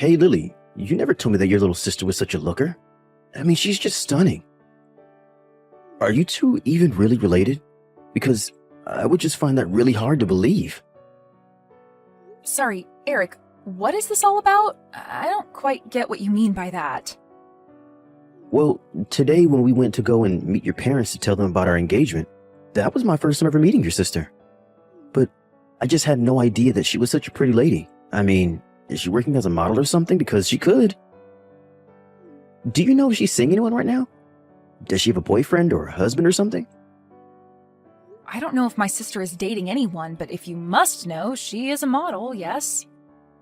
Hey, Lily, you never told me that your little sister was such a looker. I mean, she's just stunning. Are you two even really related? Because I would just find that really hard to believe. Sorry, Eric, what is this all about? I don't quite get what you mean by that. Well, today when we went to go and meet your parents to tell them about our engagement, that was my first time ever meeting your sister. But I just had no idea that she was such a pretty lady. I mean, is she working as a model or something? Because she could. Do you know if she's seeing anyone right now? Does she have a boyfriend or a husband or something? I don't know if my sister is dating anyone, but if you must know, she is a model, yes.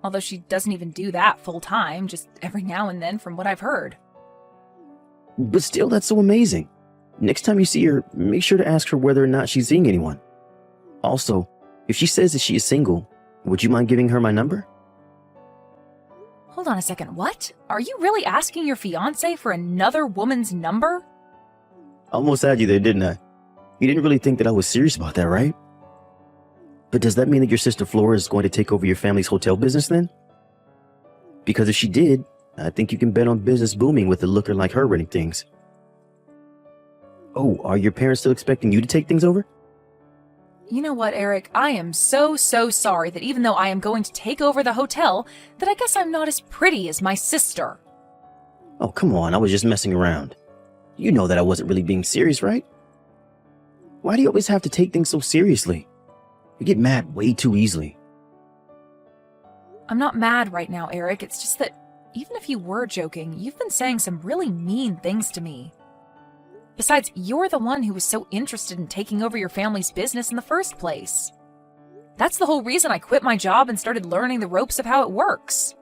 Although she doesn't even do that full time, just every now and then from what I've heard. But still, that's so amazing. Next time you see her, make sure to ask her whether or not she's seeing anyone. Also, if she says that she is single, would you mind giving her my number? Hold on a second, what? Are you really asking your fiancé for another woman's number? Almost had you there, didn't I? You didn't really think that I was serious about that, right? But does that mean that your sister Flora is going to take over your family's hotel business then? Because if she did, I think you can bet on business booming with a looker like her running things. Oh, are your parents still expecting you to take things over? You know what, Eric? I am so sorry that even though I am going to take over the hotel, that I guess I'm not as pretty as my sister. Oh, come on, I was just messing around. You know that I wasn't really being serious, right? Why do you always have to take things so seriously? You get mad way too easily. I'm not mad right now, Eric. It's just that even if you were joking, you've been saying some really mean things to me. Besides, you're the one who was so interested in taking over your family's business in the first place. That's the whole reason I quit my job and started learning the ropes of how it works.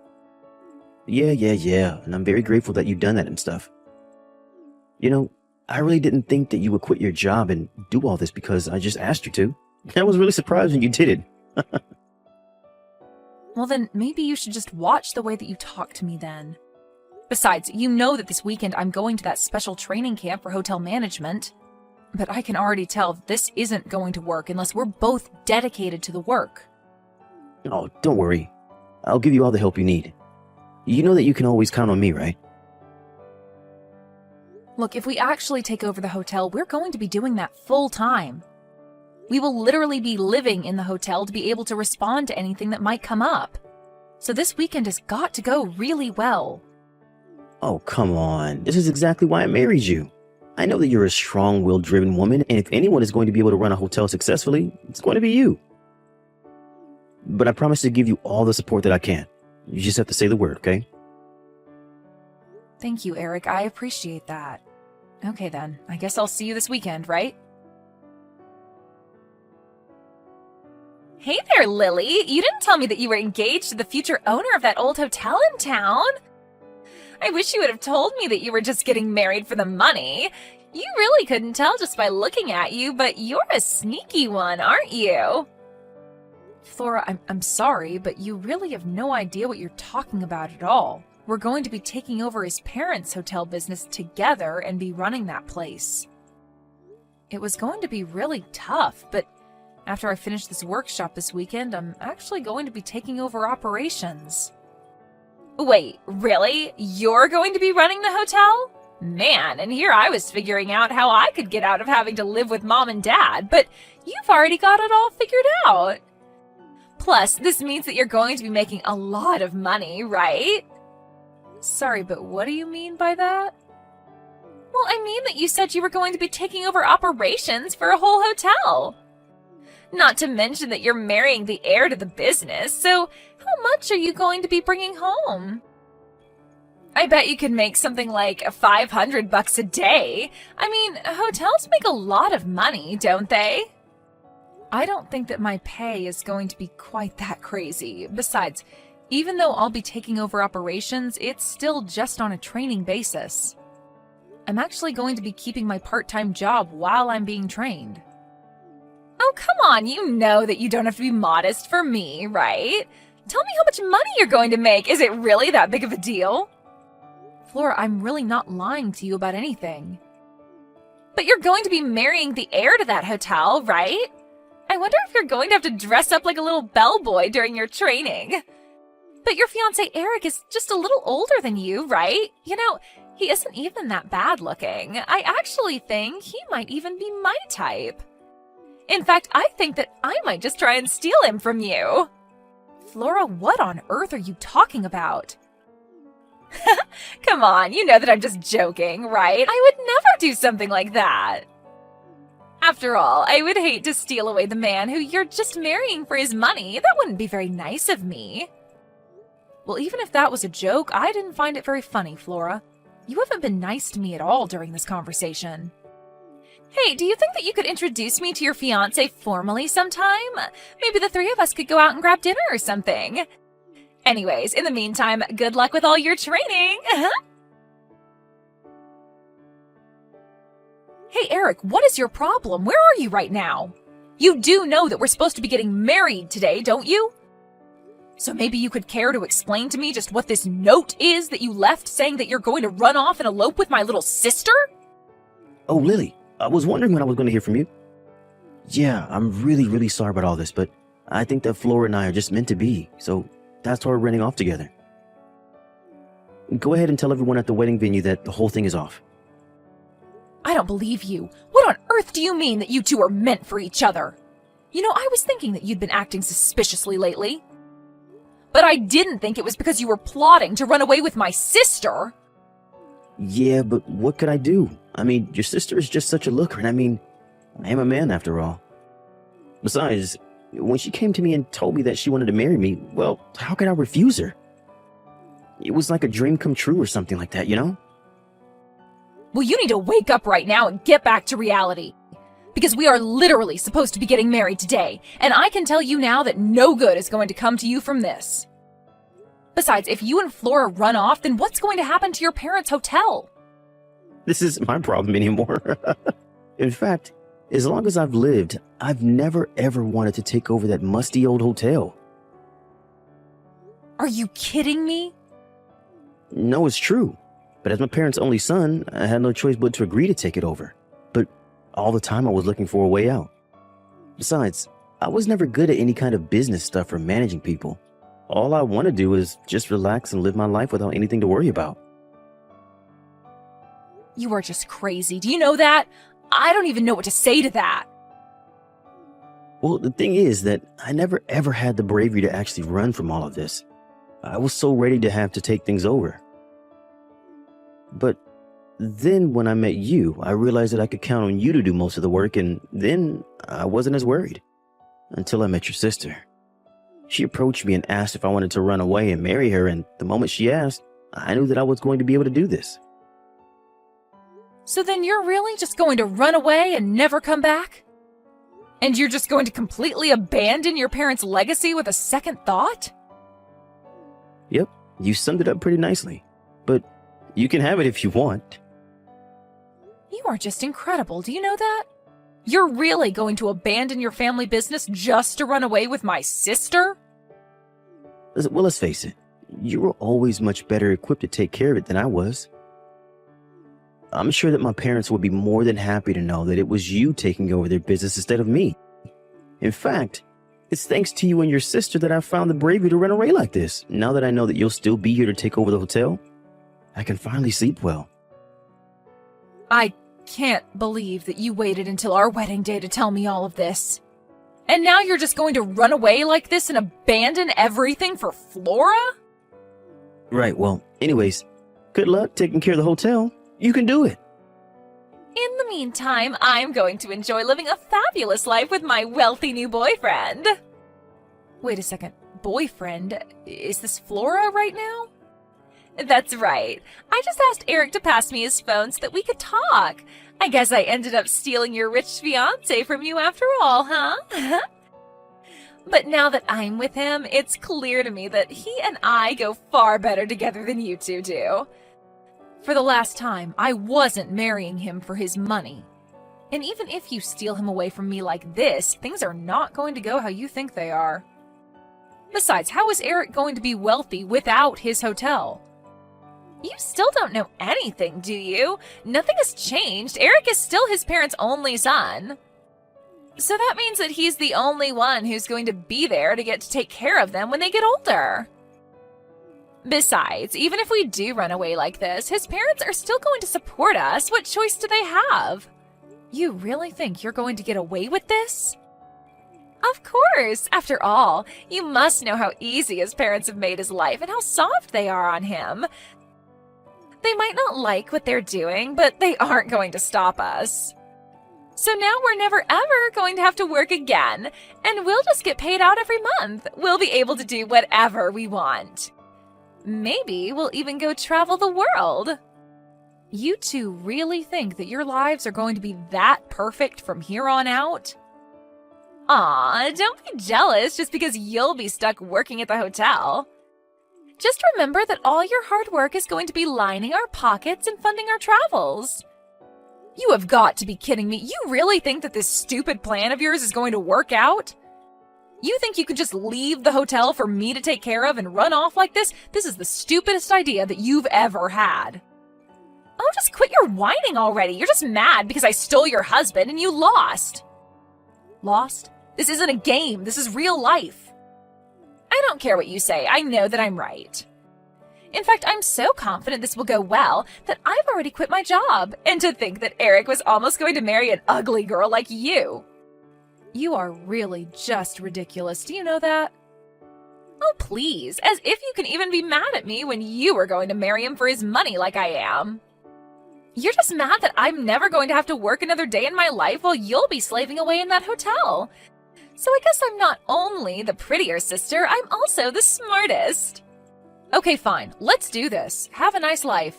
Yeah, and I'm very grateful that you've done that and stuff. You know, I really didn't think that you would quit your job and do all this because I just asked you to. I was really surprised when you did it. Well then, maybe you should just watch the way that you talk to me then. Besides, you know that this weekend I'm going to that special training camp for hotel management. But I can already tell that this isn't going to work unless we're both dedicated to the work. Oh, don't worry. I'll give you all the help you need. You know that you can always count on me, right? Look, if we actually take over the hotel, we're going to be doing that full time. We will literally be living in the hotel to be able to respond to anything that might come up. So this weekend has got to go really well. Oh, come on. This is exactly why I married you. I know that you're a strong-willed, driven woman, and if anyone is going to be able to run a hotel successfully, it's going to be you. But I promise to give you all the support that I can. You just have to say the word, okay? Thank you, Eric. I appreciate that. Okay then, I guess I'll see you this weekend, right? Hey there, Lily! You didn't tell me that you were engaged to the future owner of that old hotel in town. I wish you would have told me that you were just getting married for the money. You really couldn't tell just by looking at you, but you're a sneaky one, aren't you? Flora, I'm sorry, but you really have no idea what you're talking about at all. We're going to be taking over his parents' hotel business together and be running that place. It was going to be really tough, but after I finish this workshop this weekend, I'm actually going to be taking over operations. Wait, really? You're going to be running the hotel? Man, and here I was figuring out how I could get out of having to live with Mom and Dad, but you've already got it all figured out. Plus, this means that you're going to be making a lot of money, right? Sorry, but what do you mean by that? Well, I mean that you said you were going to be taking over operations for a whole hotel. Not to mention that you're marrying the heir to the business, so how much are you going to be bringing home? I bet you could make something like $500 a day. I mean, hotels make a lot of money, don't they? I don't think that my pay is going to be quite that crazy. Besides, even though I'll be taking over operations, it's still just on a training basis. I'm actually going to be keeping my part-time job while I'm being trained. Oh, come on, you know that you don't have to be modest for me, right? Tell me how much money you're going to make. Is it really that big of a deal? Flora, I'm really not lying to you about anything. But you're going to be marrying the heir to that hotel, right? I wonder if you're going to have to dress up like a little bellboy during your training. But your fiancé Eric is just a little older than you, right? You know, he isn't even that bad looking. I actually think he might even be my type. In fact, I think that I might just try and steal him from you. Flora, what on earth are you talking about? Come on, you know that I'm just joking, right? I would never do something like that. After all, I would hate to steal away the man who you're just marrying for his money. That wouldn't be very nice of me. Well, even if that was a joke, I didn't find it very funny, Flora. You haven't been nice to me at all during this conversation. Hey, do you think that you could introduce me to your fiancé formally sometime? Maybe the three of us could go out and grab dinner or something. Anyways, in the meantime, good luck with all your training. Hey, Eric, what is your problem? Where are you right now? You do know that we're supposed to be getting married today, don't you? So maybe you could care to explain to me just what this note is that you left saying that you're going to run off and elope with my little sister? Oh, Lily, I was wondering when I was going to hear from you. Yeah, I'm really sorry about all this, but I think that Flora and I are just meant to be, so that's why we're running off together. Go ahead and tell everyone at the wedding venue that the whole thing is off. I don't believe you. What on earth do you mean that you two are meant for each other? You know, I was thinking that you'd been acting suspiciously lately. But I didn't think it was because you were plotting to run away with my sister. Yeah, but what could I do? I mean, your sister is just such a looker, and I mean, I am a man after all. Besides, when she came to me and told me that she wanted to marry me, well, how could I refuse her? It was like a dream come true or something like that, you know? Well, you need to wake up right now and get back to reality. Because we are literally supposed to be getting married today, and I can tell you now that no good is going to come to you from this. Besides, if you and Flora run off, then what's going to happen to your parents' hotel? This isn't my problem anymore. In fact, as long as I've lived, I've never ever wanted to take over that musty old hotel. Are you kidding me? No, it's true. But as my parents' only son, I had no choice but to agree to take it over. But all the time I was looking for a way out. Besides, I was never good at any kind of business stuff or managing people. All I want to do is just relax and live my life without anything to worry about. You are just crazy. Do you know that? I don't even know what to say to that. Well, the thing is that I never ever had the bravery to actually run from all of this. I was so ready to have to take things over. But then when I met you, I realized that I could count on you to do most of the work, and then I wasn't as worried. Until I met your sister. She approached me and asked if I wanted to run away and marry her, and the moment she asked, I knew that I was going to be able to do this. So then you're really just going to run away and never come back? And you're just going to completely abandon your parents' legacy with a second thought? Yep, you summed it up pretty nicely. But you can have it if you want. You are just incredible, do you know that? You're really going to abandon your family business just to run away with my sister? Well, let's face it. You were always much better equipped to take care of it than I was. I'm sure that my parents would be more than happy to know that it was you taking over their business instead of me. In fact, it's thanks to you and your sister that I found the bravery to run away like this. Now that I know that you'll still be here to take over the hotel, I can finally sleep well. I can't believe that you waited until our wedding day to tell me all of this. And now you're just going to run away like this and abandon everything for Flora? Right, well, anyways, good luck taking care of the hotel. You can do it. In the meantime, I'm going to enjoy living a fabulous life with my wealthy new boyfriend. Wait a second, boyfriend? Is this Flora right now? That's right. I just asked Eric to pass me his phone so that we could talk. I guess I ended up stealing your rich fiancé from you after all, huh? But now that I'm with him, it's clear to me that he and I go far better together than you two do. For the last time, I wasn't marrying him for his money. And even if you steal him away from me like this, things are not going to go how you think they are. Besides, how is Eric going to be wealthy without his hotel? You still don't know anything, do you? Nothing has changed. Eric is still his parents' only son. So that means that he's the only one who's going to be there to get to take care of them when they get older. Besides, even if we do run away like this, his parents are still going to support us. What choice do they have? You really think you're going to get away with this? Of course. After all, you must know how easy his parents have made his life and how soft they are on him. They might not like what they're doing, but they aren't going to stop us. So now we're never ever going to have to work again, and we'll just get paid out every month. We'll be able to do whatever we want. Maybe we'll even go travel the world. You two really think that your lives are going to be that perfect from here on out? Aw, don't be jealous just because you'll be stuck working at the hotel. Just remember that all your hard work is going to be lining our pockets and funding our travels. You have got to be kidding me. You really think that this stupid plan of yours is going to work out? You think you could just leave the hotel for me to take care of and run off like this? This is the stupidest idea that you've ever had. Oh, just quit your whining already. You're just mad because I stole your husband and you lost. Lost? This isn't a game. This is real life. I don't care what you say. I know that I'm right. In fact, I'm so confident this will go well that I've already quit my job. And to think that Eric was almost going to marry an ugly girl like you. You are really just ridiculous. Do you know that? Oh, please. As if you can even be mad at me when you were going to marry him for his money like I am. You're just mad that I'm never going to have to work another day in my life while you'll be slaving away in that hotel. So I guess I'm not only the prettier sister, I'm also the smartest. Okay, fine. Let's do this. Have a nice life.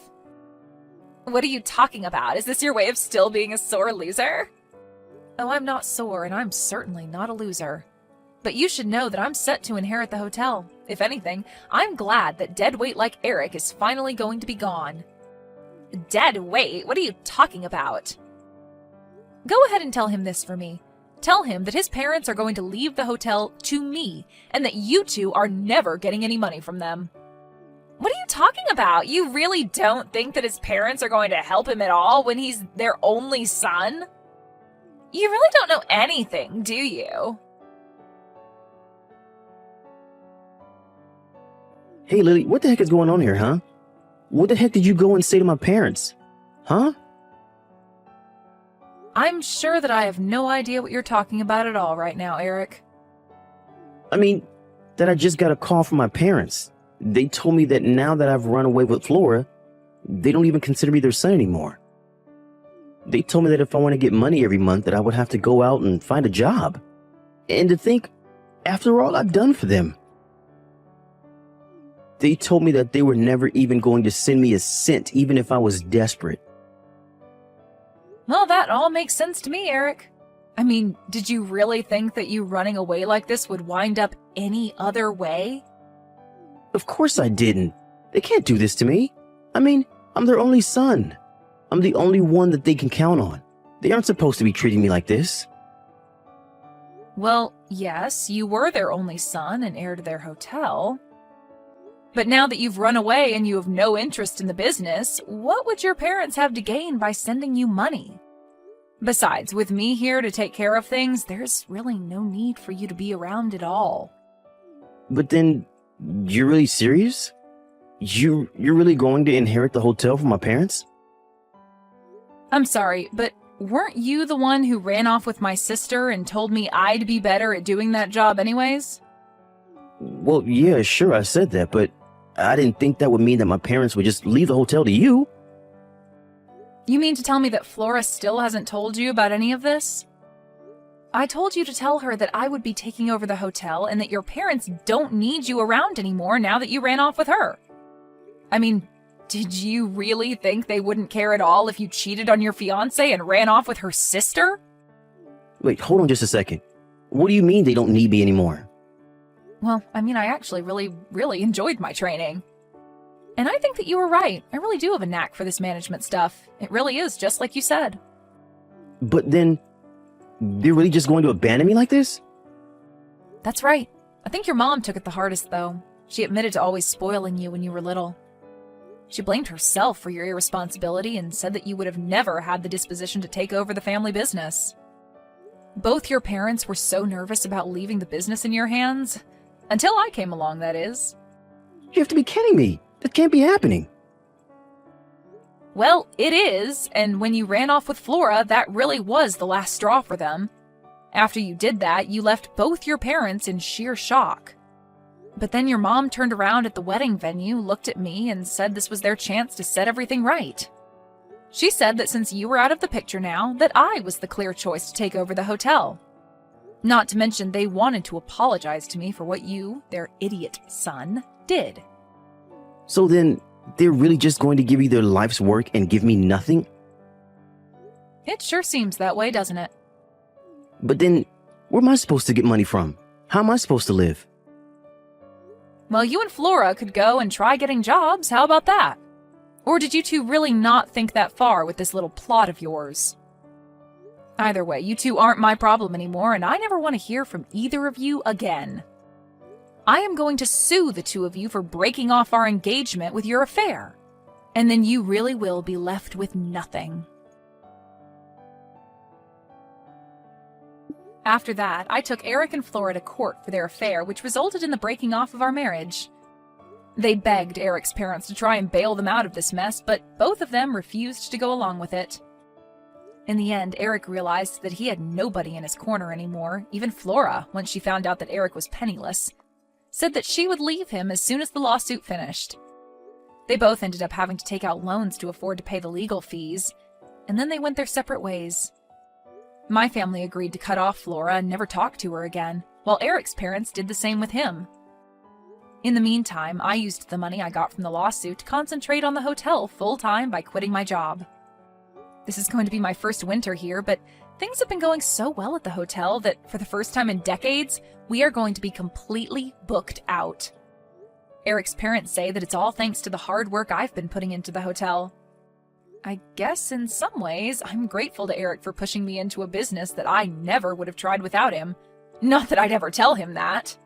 What are you talking about? Is this your way of still being a sore loser? Oh, I'm not sore, and I'm certainly not a loser. But you should know that I'm set to inherit the hotel. If anything, I'm glad that dead weight like Eric is finally going to be gone. Dead weight? What are you talking about? Go ahead and tell him this for me. Tell him that his parents are going to leave the hotel to me, and that you two are never getting any money from them. What are you talking about? You really don't think that his parents are going to help him at all when he's their only son? You really don't know anything, do you? Hey, Lily, what the heck is going on here, huh? What the heck did you go and say to my parents? Huh? I'm sure that I have no idea what you're talking about at all right now, Eric. I mean, that I just got a call from my parents. They told me that now that I've run away with Flora, they don't even consider me their son anymore. They told me that if I want to get money every month, that I would have to go out and find a job. And to think, after all I've done for them. They told me that they were never even going to send me a cent, even if I was desperate. Well, that all makes sense to me, Eric. I mean, did you really think that you running away like this would wind up any other way? Of course I didn't. They can't do this to me. I mean, I'm their only son. I'm the only one that they can count on. They aren't supposed to be treating me like this. Well, yes, you were their only son and heir to their hotel. But now that you've run away and you have no interest in the business, what would your parents have to gain by sending you money? Besides, with me here to take care of things, there's really no need for you to be around at all. But then, you're really serious? You're really going to inherit the hotel from my parents? I'm sorry, but weren't you the one who ran off with my sister and told me I'd be better at doing that job anyways? Well, yeah, sure, I said that, but I didn't think that would mean that my parents would just leave the hotel to you. You mean to tell me that Flora still hasn't told you about any of this? I told you to tell her that I would be taking over the hotel and that your parents don't need you around anymore now that you ran off with her. I mean, did you really think they wouldn't care at all if you cheated on your fiancée and ran off with her sister? Wait, hold on just a second. What do you mean they don't need me anymore? Well, I mean, I actually really enjoyed my training. And I think that you were right. I really do have a knack for this management stuff. It really is just like you said. But then, they're really just going to abandon me like this? That's right. I think your mom took it the hardest, though. She admitted to always spoiling you when you were little. She blamed herself for your irresponsibility and said that you would have never had the disposition to take over the family business. Both your parents were so nervous about leaving the business in your hands. Until I came along, that is. You have to be kidding me. That can't be happening. Well, it is, and when you ran off with Flora, that really was the last straw for them. After you did that, you left both your parents in sheer shock. But then your mom turned around at the wedding venue, looked at me, and said this was their chance to set everything right. She said that since you were out of the picture now, that I was the clear choice to take over the hotel. Not to mention they wanted to apologize to me for what you, their idiot son, did. So then, they're really just going to give you their life's work and give me nothing? It sure seems that way, doesn't it? But then, where am I supposed to get money from? How am I supposed to live? Well, you and Flora could go and try getting jobs. How about that? Or did you two really not think that far with this little plot of yours? Either way, you two aren't my problem anymore, and I never want to hear from either of you again. I am going to sue the two of you for breaking off our engagement with your affair. And then you really will be left with nothing. After that, I took Eric and Flora to court for their affair, which resulted in the breaking off of our marriage. They begged Eric's parents to try and bail them out of this mess, but both of them refused to go along with it. In the end, Eric realized that he had nobody in his corner anymore, even Flora, once she found out that Eric was penniless, said that she would leave him as soon as the lawsuit finished. They both ended up having to take out loans to afford to pay the legal fees, and then they went their separate ways. My family agreed to cut off Flora and never talk to her again, while Eric's parents did the same with him. In the meantime, I used the money I got from the lawsuit to concentrate on the hotel full-time by quitting my job. This is going to be my first winter here, but things have been going so well at the hotel that for the first time in decades, we are going to be completely booked out. Eric's parents say that it's all thanks to the hard work I've been putting into the hotel. I guess in some ways, I'm grateful to Eric for pushing me into a business that I never would have tried without him. Not that I'd ever tell him that.